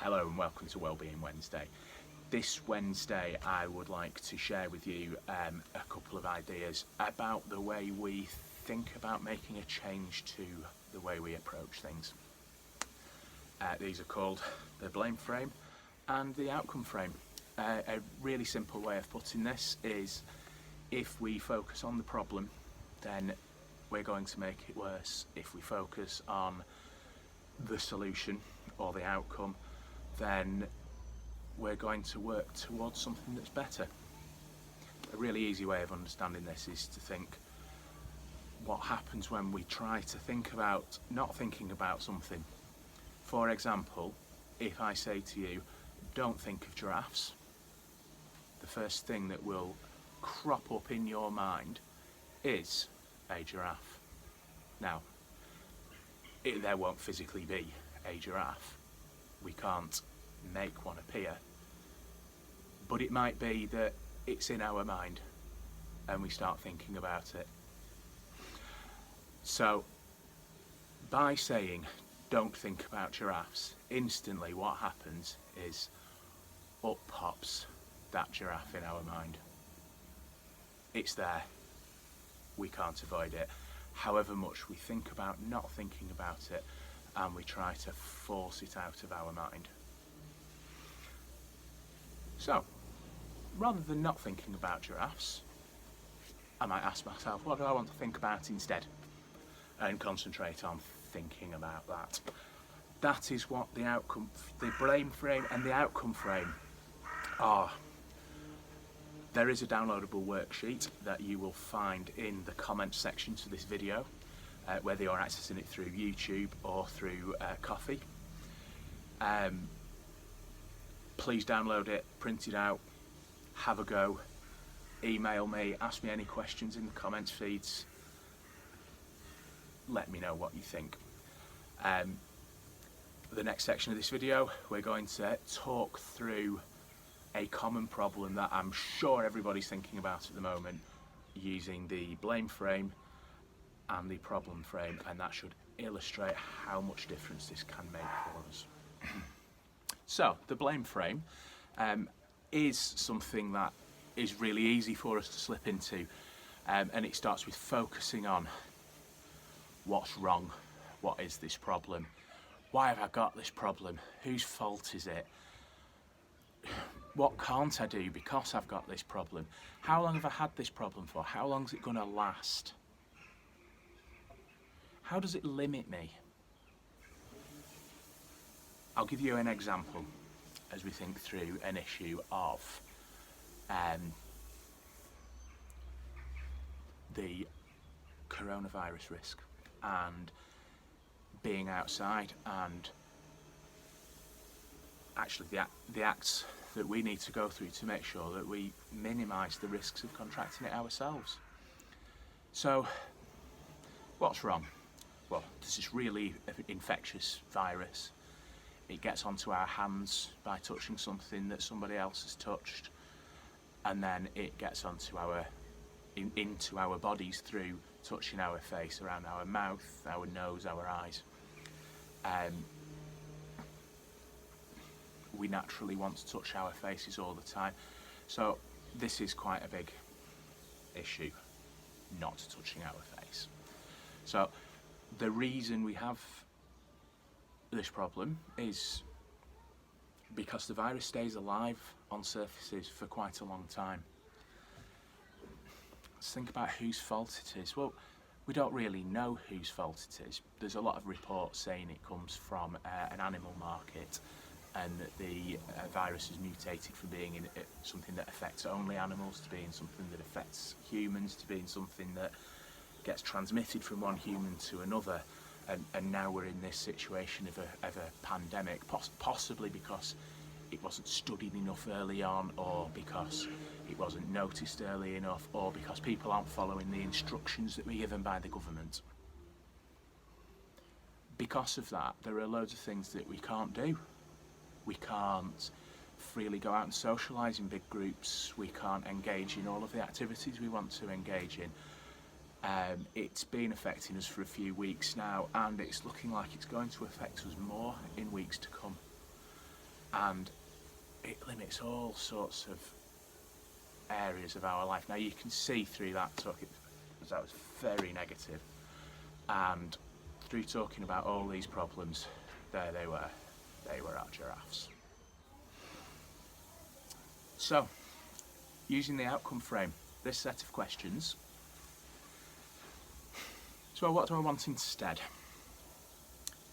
Hello and welcome to Wellbeing Wednesday. This Wednesday I would like to share with you a couple of ideas about the way we think about making a change to the way we approach things. These are called the blame frame and the outcome frame. A really simple way of putting this is, if we focus on the problem, then we're going to make it worse. If we focus on the solution or the outcome, then we're going to work towards something that's better. A really easy way of understanding this is to think what happens when we try to think about not thinking about something. For example, if I say to you, don't think of giraffes, the first thing that will crop up in your mind is a giraffe. Now, there won't physically be a giraffe. We can't make one appear, but it might be that it's in our mind and we start thinking about it. So by saying don't think about giraffes, instantly what happens is up pops that giraffe in our mind. It's there, we can't avoid it. However much we think about not thinking about it, and we try to force it out of our mind. So, rather than not thinking about giraffes, I might ask myself, what do I want to think about instead? And concentrate on thinking about that. That is what the blame frame and the outcome frame are. There is a downloadable worksheet that you will find in the comments section to this video, whether you're accessing it through YouTube or through Coffee. Please download it, print it out, have a go, email me, ask me any questions in the comments feeds, let me know what you think. The next section of this video, we're going to talk through a common problem that I'm sure everybody's thinking about at the moment, using the blame frame and the problem frame, and that should illustrate how much difference this can make for us. So the blame frame is something that is really easy for us to slip into, and it starts with focusing on what's wrong, what is this problem, why have I got this problem, whose fault is it, what can't I do because I've got this problem, how long have I had this problem for, how long is it going to last? How does it limit me? I'll give you an example as we think through an issue of the coronavirus risk and being outside, and actually the acts that we need to go through to make sure that we minimise the risks of contracting it ourselves. So, what's wrong? Well, this is really infectious virus. It gets onto our hands by touching something that somebody else has touched, and then it gets onto into our bodies through touching our face, around our mouth, our nose, our eyes. We naturally want to touch our faces all the time, so this is quite a big issue, not touching our face. So the reason we have this problem is because the virus stays alive on surfaces for quite a long time. Let's think about whose fault it is. Well, we don't really know whose fault it is. There's a lot of reports saying it comes from an animal market, and that the virus has mutated from being in something that affects only animals to being something that affects humans, to being something that gets transmitted from one human to another, and now we're in this situation of a pandemic, possibly because it wasn't studied enough early on, or because it wasn't noticed early enough, or because people aren't following the instructions that were given by the government. Because of that, there are loads of things that we can't do. We can't freely go out and socialise in big groups. We can't engage in all of the activities we want to engage in. It's been affecting us for a few weeks now, and it's looking like it's going to affect us more in weeks to come. and it limits all sorts of areas of our life. Now you can see through that talk, because that was very negative, and through talking about all these problems, there they were our giraffes. So, using the outcome frame, this set of questions, so what do I want instead?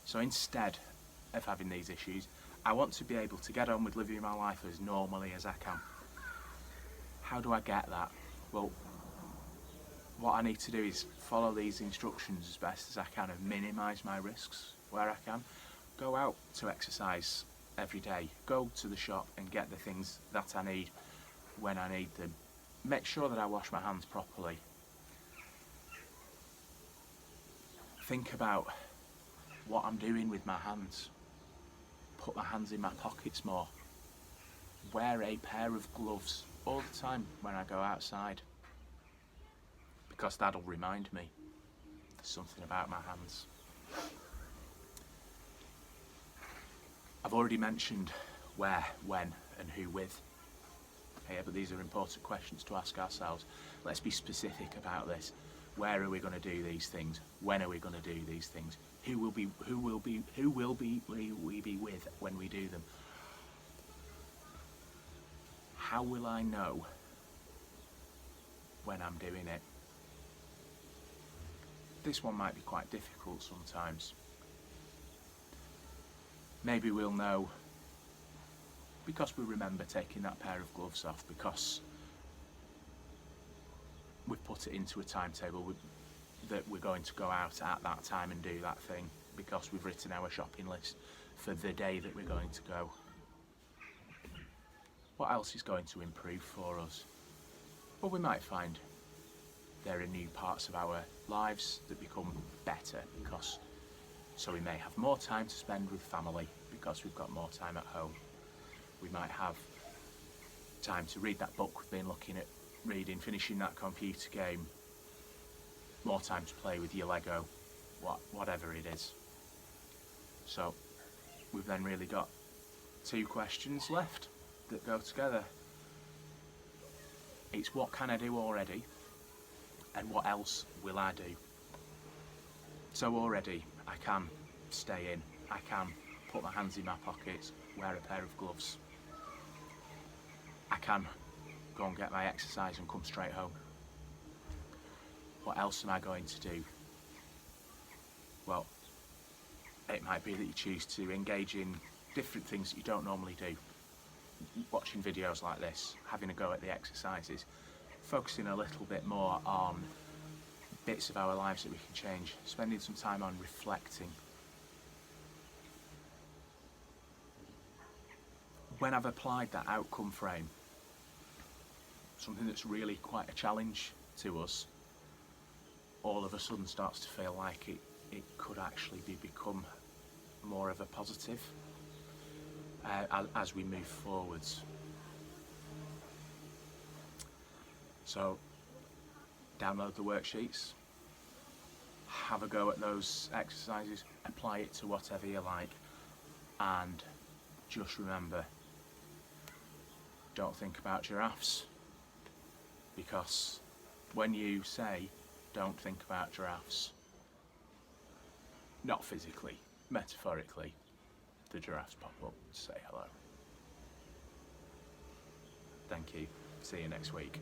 So instead of having these issues, I want to be able to get on with living my life as normally as I can. How do I get that? Well, what I need to do is follow these instructions as best as I can and minimise my risks where I can. Go out to exercise every day. Go to the shop and get the things that I need when I need them. Make sure that I wash my hands properly. Think about what I'm doing with my hands. Put my hands in my pockets more. Wear a pair of gloves all the time when I go outside, because that'll remind me there's something about my hands. I've already mentioned where, when and who with. Okay, but these are important questions to ask ourselves. Let's be specific about this. Where are we going to do these things? When are we going to do these things? Who will we be with when we do them? How will I know when I'm doing it? This one might be quite difficult sometimes. Maybe we'll know because we remember taking that pair of gloves off, because we've put it into a timetable that we're going to go out at that time and do that thing, because we've written our shopping list for the day that we're going to go. What else is going to improve for us? Well, we might find there are new parts of our lives that become better, because so we may have more time to spend with family because we've got more time at home. We might have time to read that book we've been looking at reading, finishing that computer game, more time to play with your Lego, whatever it is. So we've then really got two questions left that go together. It's what can I do already, and what else will I do? So already I can stay in, I can put my hands in my pockets, wear a pair of gloves. I can go and get my exercise and come straight home. What else am I going to do? Well, it might be that you choose to engage in different things that you don't normally do. Watching videos like this, having a go at the exercises, focusing a little bit more on bits of our lives that we can change, spending some time on reflecting. When I've applied that outcome frame, something that's really quite a challenge to us, all of a sudden starts to feel like it could actually become more of a positive as we move forwards. So download the worksheets, have a go at those exercises, apply it to whatever you like, and just remember, don't think about giraffes, because when you say don't think about giraffes, not physically, metaphorically, the giraffes pop up to say hello. Thank you. See you next week.